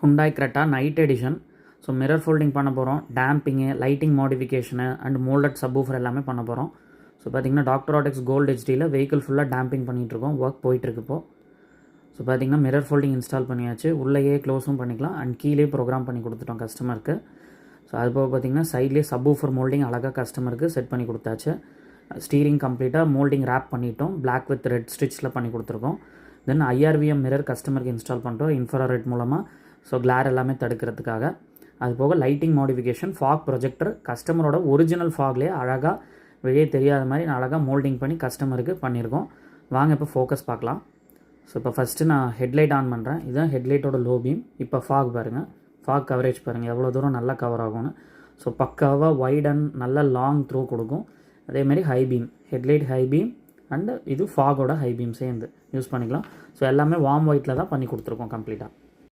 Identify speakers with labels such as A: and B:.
A: Hyundai Creta night edition. So mirror folding பண்ண போகிறோம், damping, lighting modification and moulded subwoofer எல்லாமே பண்ண போகிறோம். ஸோ பார்த்திங்கன்னா டாக்டர் ஆடெக்ஸ் கோல்டு ஹெச்டியில் வெஹிக்கிள் ஃபுல்லாக டேம்பிங் பண்ணிகிட்ருக்கோம், ஒர்க் போயிட்டுருக்கு இப்போது. ஸோ பார்த்திங்கன்னா மிரர் ஃபோல்டிங் இன்ஸ்டால் பண்ணியாச்சு, உள்ளேயே க்ளோஸும் பண்ணிக்கலாம் அண்ட் கீழே ப்ரோக்ராம் பண்ணி கொடுத்துட்டோம் கஸ்டமருக்கு. ஸோ அது போக பார்த்திங்கன்னா சைட்லேயே சப்வூஃபர் மோல்டிங் அழகாக கஸ்டமருக்கு செட் பண்ணி கொடுத்தாச்சு. ஸ்டீரிங் கம்ப்ளீட்டாக மோல்டிங் ரேப் பண்ணிட்டோம், பிளாக் வித் ரெட் ஸ்டிச்சில் பண்ணி கொடுத்துருக்கோம். தென் IRVM மிரர் கஸ்டமருக்கு இன்ஸ்டால் பண்ணுறோம் இன்ஃப்ராரெட் மூலமாக, ஸோ கிளார் எல்லாமே தடுக்கிறதுக்காக. அது போக லைட்டிங் மாடிஃபிகேஷன், ஃபாக் ப்ரொஜெக்டர் கஸ்டமரோட ஒரிஜினல் ஃபாக்லேயே அழகாக வெளியே தெரியாத மாதிரி அழகாக மோல்டிங் பண்ணி கஸ்டமருக்கு பண்ணியிருக்கோம். வாங்க இப்போ ஃபோக்கஸ் பார்க்கலாம். ஸோ இப்போ ஃபஸ்ட்டு நான் ஹெட்லைட் ஆன் பண்ணுறேன், இதுதான் ஹெட்லைட்டோட லோ பீம். இப்போ ஃபாக் பாருங்கள், ஃபாக் கவரேஜ் பாருங்கள் எவ்வளோ தூரம் நல்லா கவர் ஆகும்னு. ஸோ பக்காவாக வைட் அண்ட் நல்ல லாங் த்ரூ கொடுக்கும். அதேமாதிரி high beam, headlight high beam and இது ஃபாகோட ஹை பீம் சேர்ந்து யூஸ் பண்ணிக்கலாம். ஸோ எல்லாமே வார்ம் ஒயிட்டில் தான் பண்ணி கொடுத்துருக்கோம் கம்ப்ளீட்டாக.